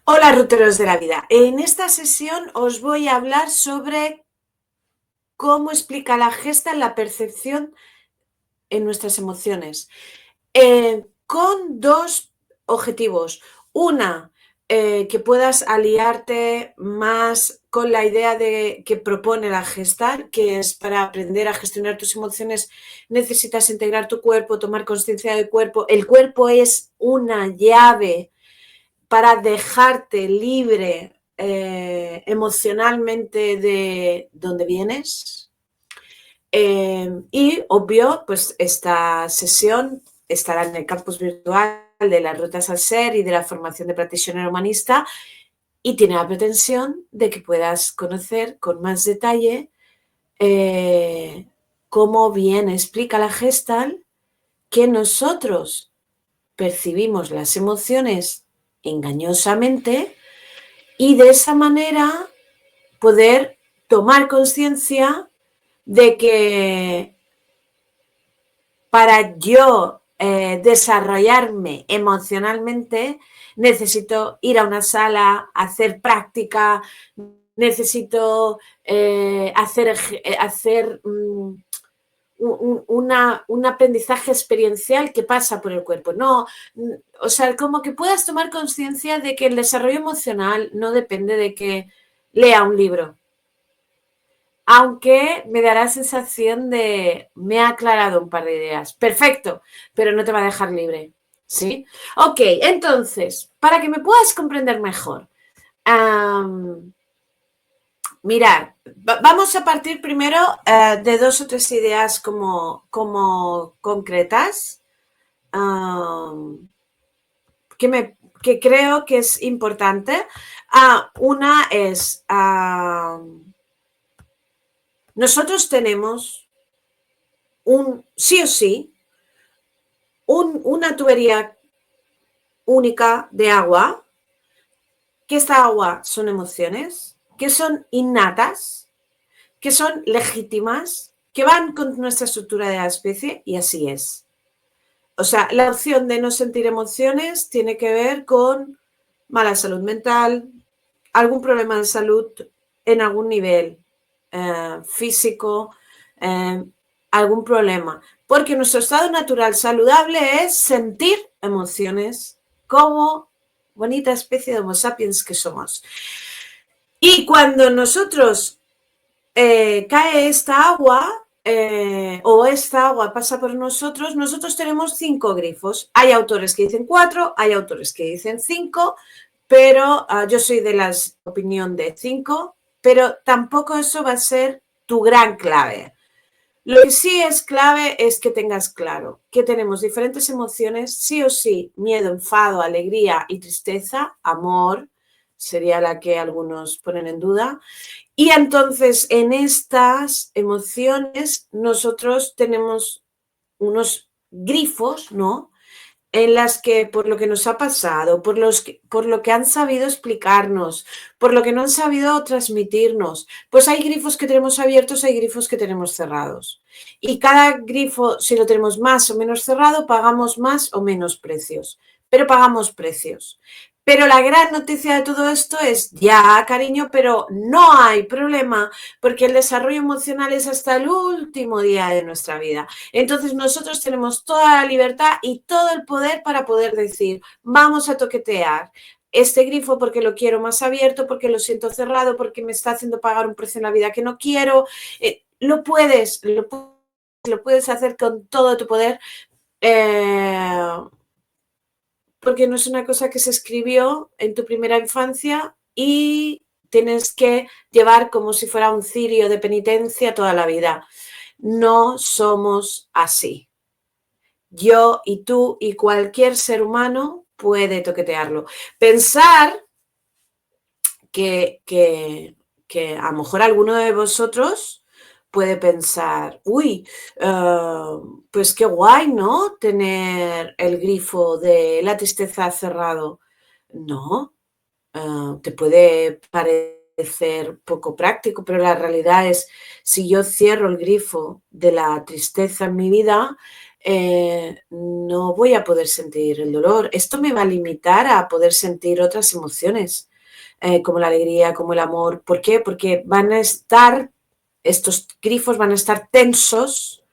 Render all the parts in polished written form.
Hola, ruteros de la vida. En esta sesión os voy a hablar sobre cómo explica la gesta la percepción en nuestras emociones, con dos objetivos. Una, que puedas aliarte más con la idea que propone la Gestalt, que es para aprender a gestionar tus emociones necesitas integrar tu cuerpo, tomar conciencia del cuerpo. El cuerpo es una llave para dejarte libre emocionalmente de donde vienes. Y obvio, pues esta sesión estará en el campus virtual de las rutas al ser y de la formación de practitioner humanista y tiene la pretensión de que puedas conocer con más detalle cómo bien explica la Gestalt que nosotros percibimos las emociones engañosamente y de esa manera poder tomar conciencia de que para yo desarrollarme emocionalmente necesito ir a una sala, hacer práctica, necesito hacer un aprendizaje experiencial que pasa por el cuerpo. No, o sea, como que puedas tomar conciencia de que el desarrollo emocional no depende de que lea un libro, aunque me dará sensación de me ha aclarado un par de ideas. Perfecto, pero no te va a dejar libre. ¿Sí? Ok, entonces, para que me puedas comprender mejor, mirar, vamos a partir primero de dos o tres ideas como concretas que creo que es importante. Una es, nosotros tenemos sí o sí, una tubería única de agua, que esta agua son emociones, que son innatas, que son legítimas, que van con nuestra estructura de la especie y así es. O sea, la opción de no sentir emociones tiene que ver con mala salud mental, algún problema de salud en algún nivel físico, eh, algún problema. Porque nuestro estado natural saludable es sentir emociones como bonita especie de Homo sapiens que somos. Y cuando nosotros cae esta agua, o esta agua pasa por nosotros, nosotros tenemos 5 grifos. Hay autores que dicen 4, hay autores que dicen 5, pero yo soy de la opinión de 5, pero tampoco eso va a ser tu gran clave. Lo que sí es clave es que tengas claro que tenemos diferentes emociones, sí o sí, miedo, enfado, alegría y tristeza, amor, sería la que algunos ponen en duda, y entonces en estas emociones nosotros tenemos unos grifos, ¿no? En las que por lo que nos ha pasado, por lo que han sabido explicarnos, por lo que no han sabido transmitirnos, pues hay grifos que tenemos abiertos, hay grifos que tenemos cerrados. Y cada grifo, si lo tenemos más o menos cerrado, pagamos más o menos precios, pero pagamos precios. Pero la gran noticia de todo esto es, ya, cariño, pero no hay problema porque el desarrollo emocional es hasta el último día de nuestra vida. Entonces nosotros tenemos toda la libertad y todo el poder para poder decir, vamos a toquetear este grifo porque lo quiero más abierto, porque lo siento cerrado, porque me está haciendo pagar un precio en la vida que no quiero. Lo puedes hacer con todo tu poder. Porque no es una cosa que se escribió en tu primera infancia y tienes que llevar como si fuera un cirio de penitencia toda la vida. No somos así. Yo y tú y cualquier ser humano puede toquetearlo. Pensar que a lo mejor alguno de vosotros puede pensar, uy, pues qué guay, ¿no? Tener el grifo de la tristeza cerrado. No, te puede parecer poco práctico, pero la realidad es, si yo cierro el grifo de la tristeza en mi vida, no voy a poder sentir el dolor. Esto me va a limitar a poder sentir otras emociones, como la alegría, como el amor. ¿Por qué? Porque estos grifos van a estar tensos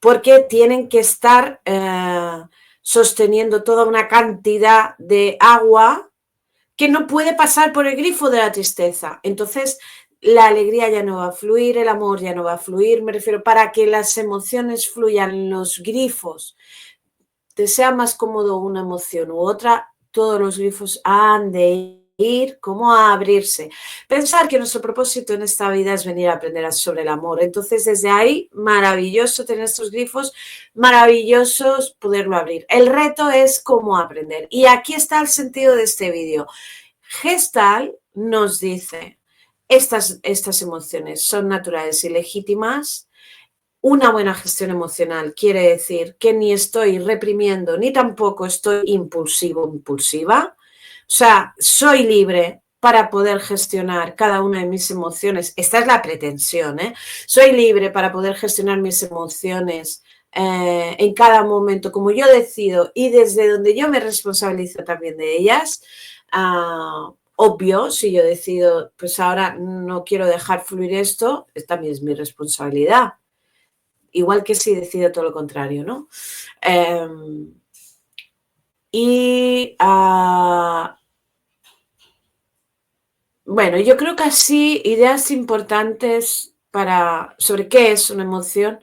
porque tienen que estar sosteniendo toda una cantidad de agua que no puede pasar por el grifo de la tristeza. Entonces, la alegría ya no va a fluir, el amor ya no va a fluir. Me refiero, para que las emociones fluyan, los grifos, te sea más cómodo una emoción u otra, todos los grifos han de ir como a abrirse. Pensar que nuestro propósito en esta vida es venir a aprender sobre el amor. Entonces, desde ahí, maravilloso tener estos grifos, maravillosos poderlo abrir. El reto es cómo aprender. Y aquí está el sentido de este vídeo. Gestalt nos dice, estas emociones son naturales y legítimas. Una buena gestión emocional quiere decir que ni estoy reprimiendo, ni tampoco estoy impulsiva. O sea, soy libre para poder gestionar cada una de mis emociones. Esta es la pretensión, ¿eh? Soy libre para poder gestionar mis emociones en cada momento, como yo decido y desde donde yo me responsabilizo también de ellas. Obvio, si yo decido, pues ahora no quiero dejar fluir esto, también es mi responsabilidad. Igual que si decido todo lo contrario, ¿no? Bueno, yo creo que así ideas importantes sobre qué es una emoción,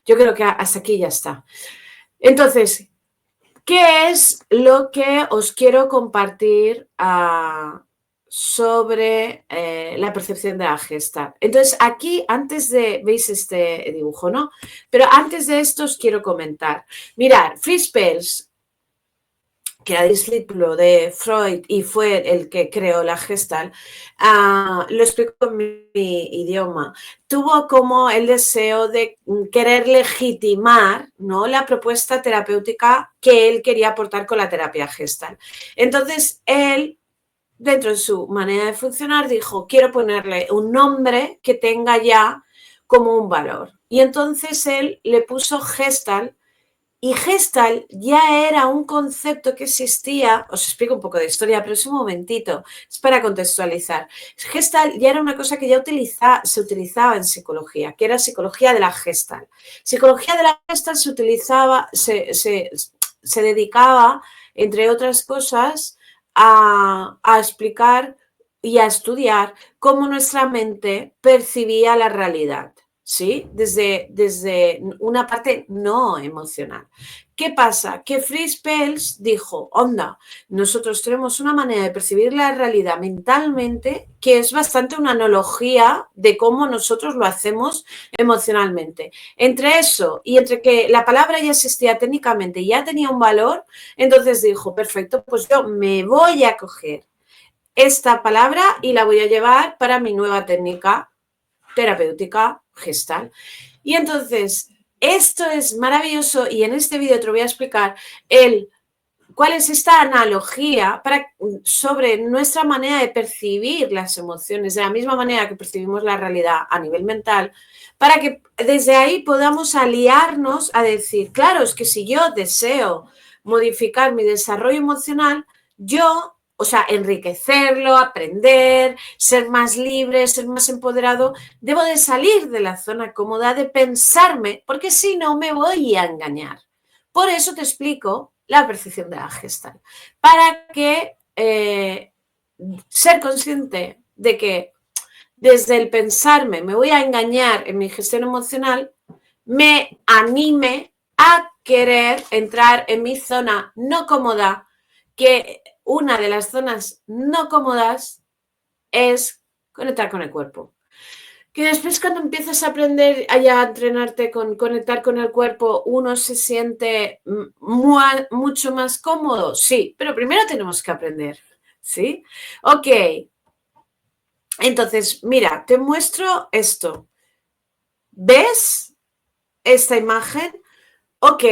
yo creo que hasta aquí ya está. Entonces, ¿qué es lo que os quiero compartir sobre la percepción de la Gestalt? Entonces, aquí, veis este dibujo, ¿no? Pero antes de esto os quiero comentar. Mirad, Fritz Perls, que era discípulo de Freud y fue el que creó la Gestalt, lo explico en mi idioma. Tuvo como el deseo de querer legitimar, ¿no?, la propuesta terapéutica que él quería aportar con la terapia Gestalt. Entonces, él, dentro de su manera de funcionar, dijo, quiero ponerle un nombre que tenga ya como un valor. Y entonces él le puso Gestalt. Y Gestalt ya era un concepto que existía, os explico un poco de historia, pero es un momentito, es para contextualizar. Gestalt ya era una cosa que ya se utilizaba en psicología, que era psicología de la Gestalt. Psicología de la Gestalt se dedicaba, entre otras cosas, a explicar y a estudiar cómo nuestra mente percibía la realidad. ¿Sí? Desde una parte no emocional. ¿Qué pasa? Que Fritz Perls dijo, onda, nosotros tenemos una manera de percibir la realidad mentalmente que es bastante una analogía de cómo nosotros lo hacemos emocionalmente. Entre eso y entre que la palabra ya existía técnicamente y ya tenía un valor, entonces dijo, perfecto, pues yo me voy a coger esta palabra y la voy a llevar para mi nueva técnica terapéutica Gestalt. Y entonces, esto es maravilloso y en este vídeo te lo voy a explicar cuál es esta analogía sobre nuestra manera de percibir las emociones, de la misma manera que percibimos la realidad a nivel mental, para que desde ahí podamos aliarnos a decir, claro, es que si yo deseo modificar mi desarrollo emocional, enriquecerlo, aprender, ser más libre, ser más empoderado, debo de salir de la zona cómoda, de pensarme, porque si no me voy a engañar. Por eso te explico la percepción de la Gestalt, para que ser consciente de que desde el pensarme me voy a engañar en mi gestión emocional, me anime a querer entrar en mi zona no cómoda, que una de las zonas no cómodas es conectar con el cuerpo. Que después cuando empiezas a aprender a entrenarte con conectar con el cuerpo, uno se siente mucho más cómodo. Sí, pero primero tenemos que aprender. ¿Sí? Ok. Entonces, mira, te muestro esto. ¿Ves esta imagen? Ok,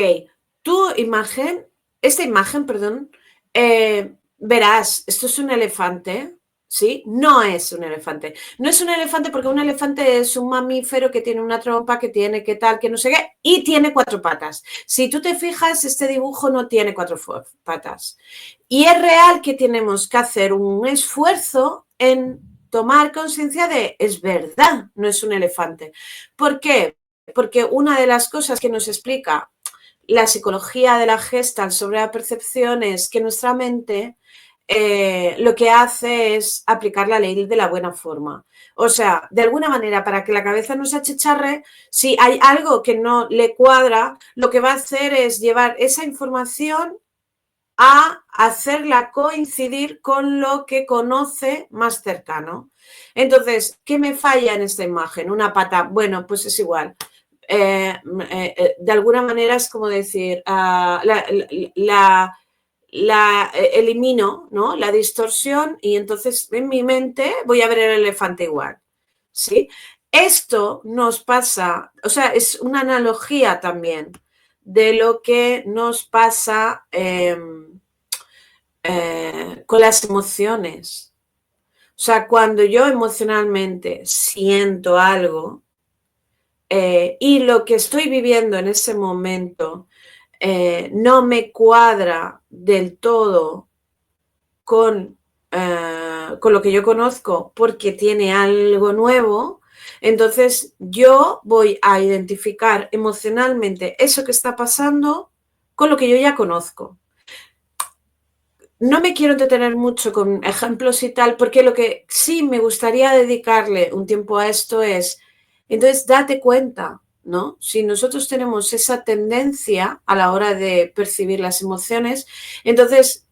esta imagen, verás, esto es un elefante, ¿sí? No es un elefante. No es un elefante porque un elefante es un mamífero que tiene una trompa, que tiene que tal, que no sé qué, y tiene 4 patas. Si tú te fijas, este dibujo no tiene 4 patas. Y es real que tenemos que hacer un esfuerzo en tomar conciencia de, es verdad, no es un elefante. ¿Por qué? Porque una de las cosas que nos explica la psicología de la Gestalt sobre la percepción es que nuestra mente lo que hace es aplicar la ley de la buena forma. O sea, de alguna manera, para que la cabeza no se achicharre, si hay algo que no le cuadra, lo que va a hacer es llevar esa información a hacerla coincidir con lo que conoce más cercano. Entonces, ¿qué me falla en esta imagen? Una pata. Bueno, pues es igual. De alguna manera es como decir, elimino, ¿no?, la distorsión y entonces en mi mente voy a ver el elefante igual, ¿sí? Esto nos pasa, o sea, es una analogía también de lo que nos pasa con las emociones. O sea, cuando yo emocionalmente siento algo y lo que estoy viviendo en ese momento no me cuadra del todo con lo que yo conozco porque tiene algo nuevo, entonces yo voy a identificar emocionalmente eso que está pasando con lo que yo ya conozco. No me quiero entretener mucho con ejemplos y tal, porque lo que sí me gustaría dedicarle un tiempo a esto es, entonces date cuenta, ¿no? Si nosotros tenemos esa tendencia a la hora de percibir las emociones, entonces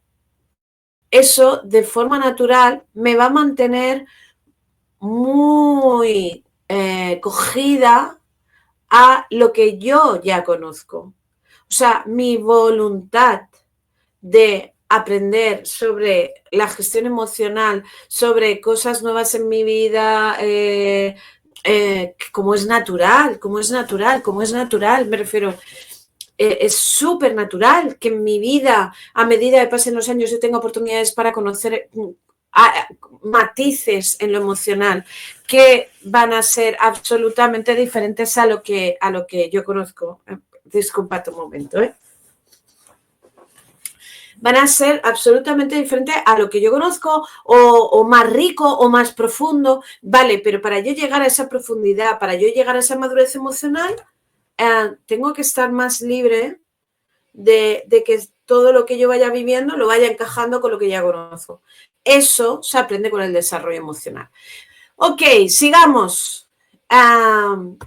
eso de forma natural me va a mantener muy cogida a lo que yo ya conozco. O sea, mi voluntad de aprender sobre la gestión emocional, sobre cosas nuevas en mi vida, como es natural, me refiero, es súper natural que en mi vida, a medida que pasen los años, yo tenga oportunidades para conocer matices en lo emocional que van a ser absolutamente diferentes a lo que yo conozco. Disculpa un momento, van a ser absolutamente diferentes a lo que yo conozco o más rico o más profundo, vale, pero para yo llegar a esa profundidad, para yo llegar a esa madurez emocional, tengo que estar más libre de que todo lo que yo vaya viviendo lo vaya encajando con lo que ya conozco. Eso se aprende con el desarrollo emocional. Ok, sigamos.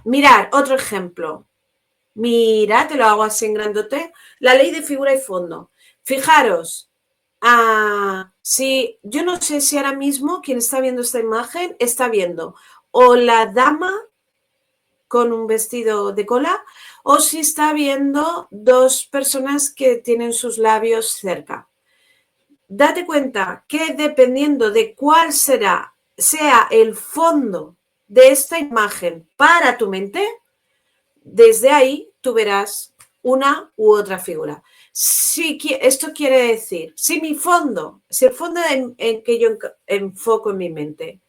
Mirar, otro ejemplo. Mira, te lo hago así en grandote. La ley de figura y fondo. Fijaros, si yo no sé si ahora mismo quien está viendo esta imagen está viendo o la dama con un vestido de cola o si está viendo dos personas que tienen sus labios cerca. Date cuenta que dependiendo de cuál sea el fondo de esta imagen para tu mente, desde ahí tú verás una u otra figura. Si esto quiere decir, si el fondo en que yo enfoco en mi mente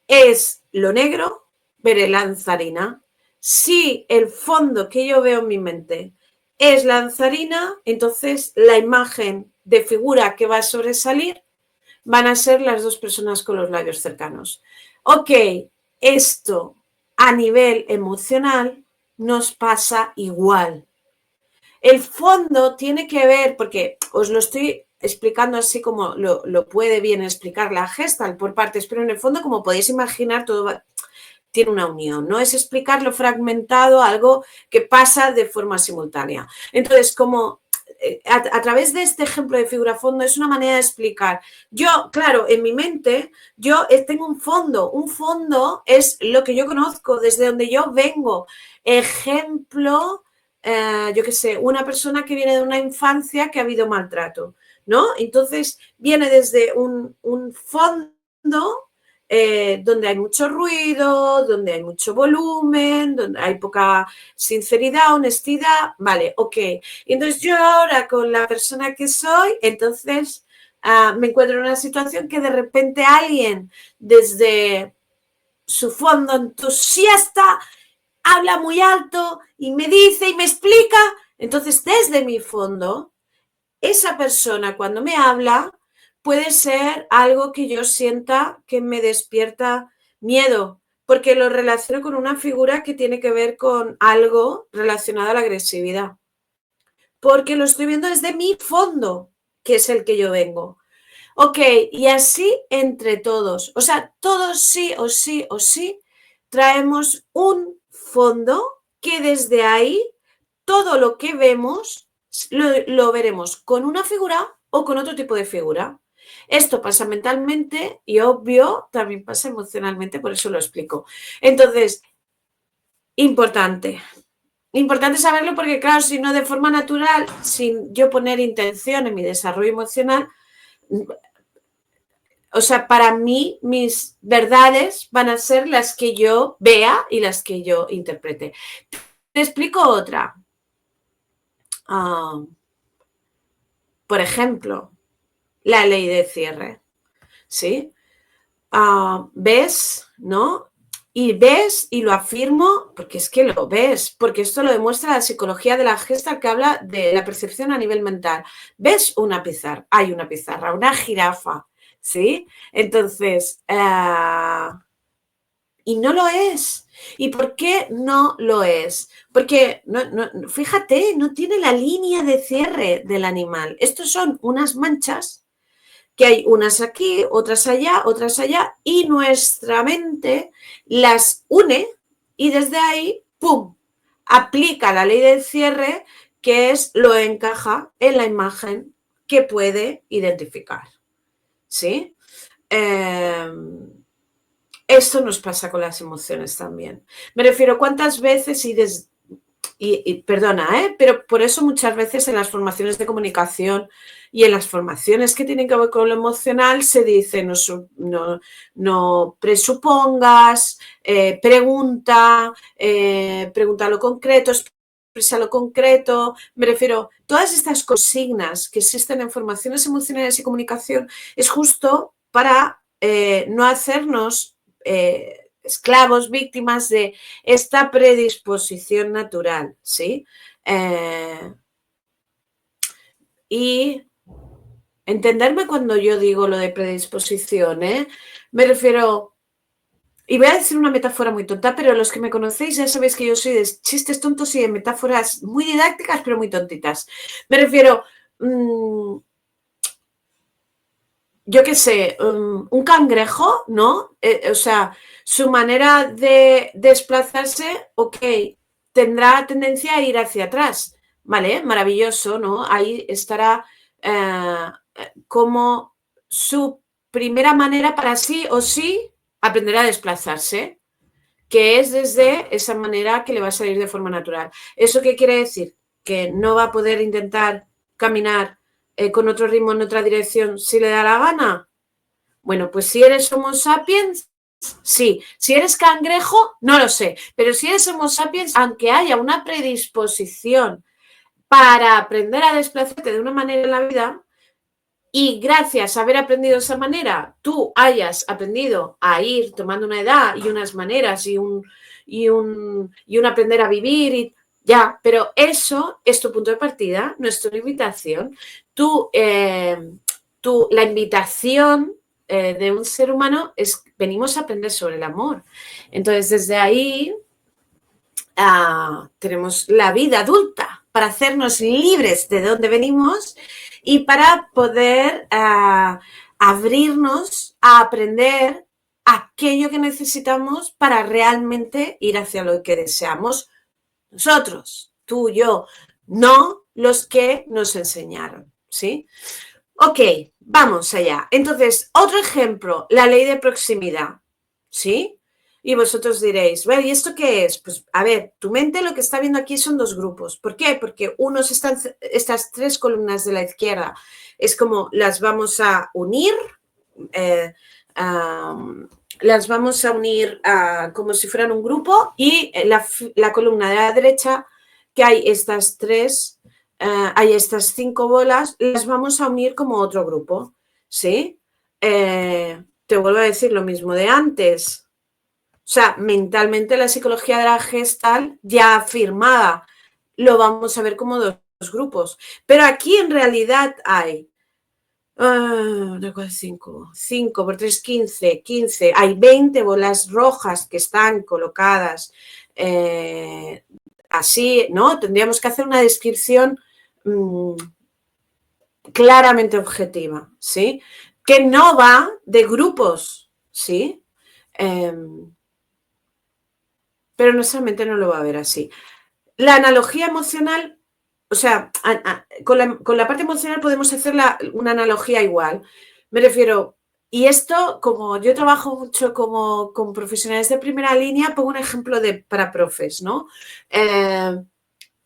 es lo negro, veré la danzarina. Si el fondo que yo veo en mi mente es la danzarina, entonces la imagen de figura que va a sobresalir van a ser las dos personas con los labios cercanos. Ok, esto a nivel emocional nos pasa igual. El fondo tiene que ver, porque os lo estoy explicando así como lo puede bien explicar la Gestalt por partes, pero en el fondo, como podéis imaginar, todo tiene una unión, no es explicarlo fragmentado, algo que pasa de forma simultánea. Entonces, como a través de este ejemplo de figura fondo es una manera de explicar. Yo, claro, en mi mente, yo tengo un fondo es lo que yo conozco, desde donde yo vengo. Ejemplo, yo qué sé, una persona que viene de una infancia que ha habido maltrato, ¿no? Entonces, viene desde un fondo donde hay mucho ruido, donde hay mucho volumen, donde hay poca sinceridad, honestidad, vale, ok. Y entonces yo ahora con la persona que soy, entonces me encuentro en una situación que de repente alguien desde su fondo entusiasta habla muy alto y me dice y me explica. Entonces, desde mi fondo, esa persona cuando me habla puede ser algo que yo sienta que me despierta miedo, porque lo relaciono con una figura que tiene que ver con algo relacionado a la agresividad, porque lo estoy viendo desde mi fondo, que es el que yo vengo. Ok, y así entre todos, o sea, todos sí o sí o sí traemos un fondo que desde ahí todo lo que vemos lo veremos con una figura o con otro tipo de figura. Esto pasa mentalmente y obvio también pasa emocionalmente, por eso lo explico. Entonces, importante. Importante saberlo porque, claro, si no de forma natural, sin yo poner intención en mi desarrollo emocional, o sea, para mí mis verdades van a ser las que yo vea y las que yo interprete. Te explico otra. Por ejemplo, la ley de cierre. ¿Sí? ¿Ves? ¿No? Y ves y lo afirmo porque es que lo ves, porque esto lo demuestra la psicología de la Gestalt que habla de la percepción a nivel mental. ¿Ves una pizarra? Hay una pizarra, una jirafa, ¿sí? Entonces, y no lo es. ¿Y por qué no lo es? Porque, fíjate, no tiene la línea de cierre del animal. Estos son unas manchas que hay unas aquí, otras allá, y nuestra mente las une y desde ahí, ¡pum!, aplica la ley del cierre, que es lo encaja en la imagen que puede identificar. ¿Sí? Esto nos pasa con las emociones también. Me refiero, ¿cuántas veces y perdona, pero por eso muchas veces en las formaciones de comunicación y en las formaciones que tienen que ver con lo emocional se dice no presupongas, pregunta lo concreto, expresa lo concreto. Me refiero, todas estas consignas que existen en formaciones emocionales y comunicación es justo para no hacernos esclavos, víctimas de esta predisposición natural, ¿sí? Y entenderme cuando yo digo lo de predisposición, me refiero, y voy a decir una metáfora muy tonta, pero los que me conocéis ya sabéis que yo soy de chistes tontos y de metáforas muy didácticas, pero muy tontitas. Me refiero, yo qué sé, un cangrejo, ¿no? O sea, su manera de desplazarse, ok, tendrá tendencia a ir hacia atrás, ¿vale? Maravilloso, ¿no? Ahí estará como su primera manera para sí o sí aprender a desplazarse, que es desde esa manera que le va a salir de forma natural. ¿Eso qué quiere decir? Que no va a poder intentar caminar con otro ritmo en otra dirección si le da la gana. Bueno, pues si eres Homo sapiens, sí. Si eres cangrejo, no lo sé. Pero si eres Homo sapiens, aunque haya una predisposición para aprender a desplazarte de una manera en la vida, y gracias a haber aprendido de esa manera, tú hayas aprendido a ir tomando una edad y unas maneras y un aprender a vivir y ya, pero eso es tu punto de partida, no es tu limitación. La invitación de un ser humano es, venimos a aprender sobre el amor. Entonces, desde ahí tenemos la vida adulta para hacernos libres de donde venimos y para poder abrirnos a aprender aquello que necesitamos para realmente ir hacia lo que deseamos nosotros, tú, yo, no los que nos enseñaron, ¿sí? Ok, vamos allá. Entonces, otro ejemplo, la ley de proximidad, ¿sí? Y vosotros diréis, bueno, ¿y esto qué es? Pues, a ver, tu mente lo que está viendo aquí son dos grupos. ¿Por qué? Porque estas tres columnas de la izquierda es como las vamos a unir, las vamos a unir como si fueran un grupo y la columna de la derecha, que hay estas tres, hay estas 5 bolas, las vamos a unir como otro grupo. ¿sí? Te vuelvo a decir lo mismo de antes. O sea, mentalmente la psicología de la Gestalt ya afirmaba, lo vamos a ver como dos grupos. Pero aquí en realidad hay 5 por 3, 15, 15. Hay 20 bolas rojas que están colocadas así, ¿no? Tendríamos que hacer una descripción claramente objetiva, ¿sí? Que no va de grupos, ¿sí? Pero nuestra mente no lo va a ver así. La analogía emocional, o sea, con la parte emocional podemos hacer una analogía igual. Me refiero, y esto, como yo trabajo mucho con profesionales de primera línea, pongo un ejemplo para profes, ¿no?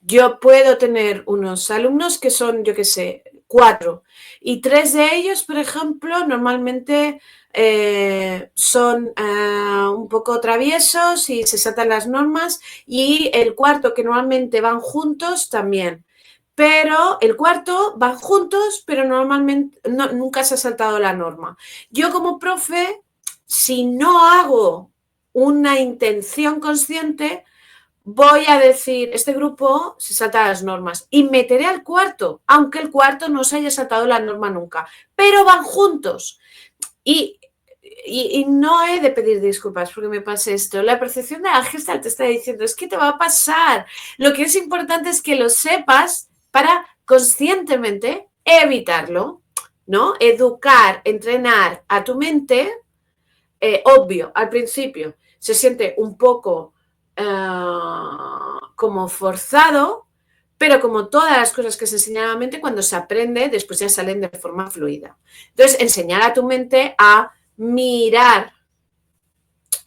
Yo puedo tener unos alumnos que son, yo qué sé, 4, y 3 de ellos, por ejemplo, normalmente son un poco traviesos y se saltan las normas, y el cuarto, que normalmente van juntos, también. Pero el cuarto van juntos, pero normalmente nunca se ha saltado la norma. Yo como profe, si no hago una intención consciente, voy a decir, este grupo se salta las normas y meteré al cuarto, aunque el cuarto no se haya saltado la norma nunca, pero van juntos. Y no he de pedir disculpas porque me pase esto. La percepción de la Gestalt te está diciendo, es que te va a pasar. Lo que es importante es que lo sepas para conscientemente evitarlo, ¿no? Educar, entrenar a tu mente, obvio, al principio se siente un poco como forzado, pero como todas las cosas que se enseñan a la mente, cuando se aprende, después ya salen de forma fluida. Entonces, enseñar a tu mente a mirar,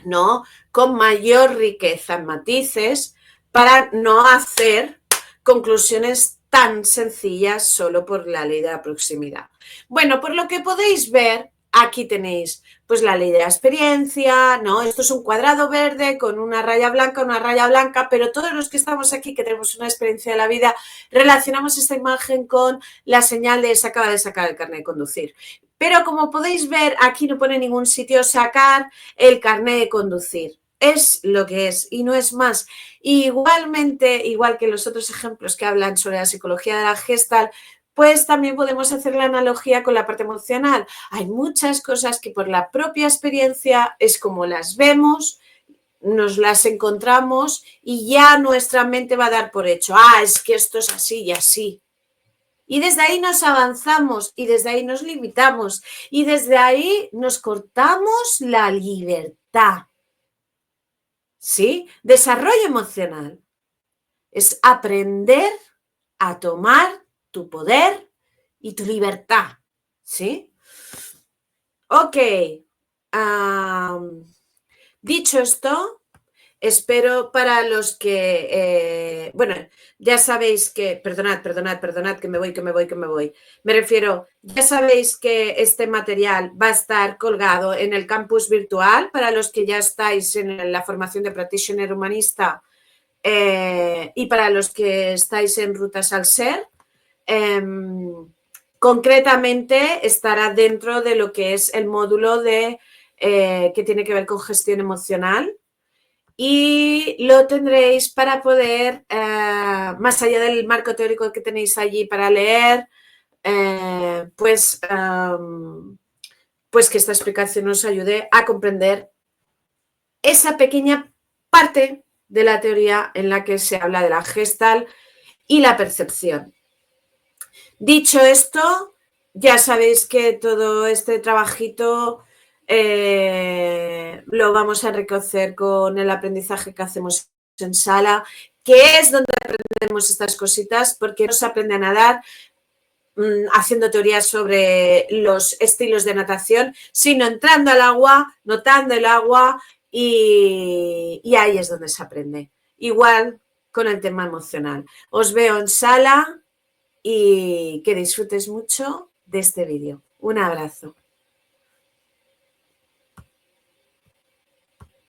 ¿no? Con mayor riqueza en matices, para no hacer conclusiones tan sencillas solo por la ley de la proximidad. Bueno, por lo que podéis ver, aquí tenéis pues la ley de la experiencia, ¿no? Esto es un cuadrado verde con una raya blanca, pero todos los que estamos aquí, que tenemos una experiencia de la vida, relacionamos esta imagen con la señal de se acaba de sacar el carnet de conducir. Pero como podéis ver, aquí no pone en ningún sitio sacar el carnet de conducir. Es lo que es y no es más. Igualmente, igual que los otros ejemplos que hablan sobre la psicología de la Gestalt, pues también podemos hacer la analogía con la parte emocional. Hay muchas cosas que por la propia experiencia es como las vemos, nos las encontramos y ya nuestra mente va a dar por hecho, es que esto es así y así. Y desde ahí nos avanzamos y desde ahí nos limitamos y desde ahí nos cortamos la libertad. ¿Sí? Desarrollo emocional es aprender a tomar tu poder y tu libertad. ¿Sí? Ok. Dicho esto, espero para los que, bueno, ya sabéis que, perdonad, que me voy. Me refiero, ya sabéis que este material va a estar colgado en el campus virtual para los que ya estáis en la formación de Practitioner Humanista y para los que estáis en Rutas al Ser. Concretamente estará dentro de lo que es el módulo que tiene que ver con gestión emocional. Y lo tendréis para poder, más allá del marco teórico que tenéis allí para leer, pues que esta explicación os ayude a comprender esa pequeña parte de la teoría en la que se habla de la Gestalt y la percepción. Dicho esto, ya sabéis que todo este trabajito lo vamos a recoger con el aprendizaje que hacemos en sala, que es donde aprendemos estas cositas, porque no se aprende a nadar haciendo teorías sobre los estilos de natación, sino entrando al agua, notando el agua y ahí es donde se aprende. Igual con el tema emocional. Os veo en sala y que disfrutes mucho de este vídeo. Un abrazo.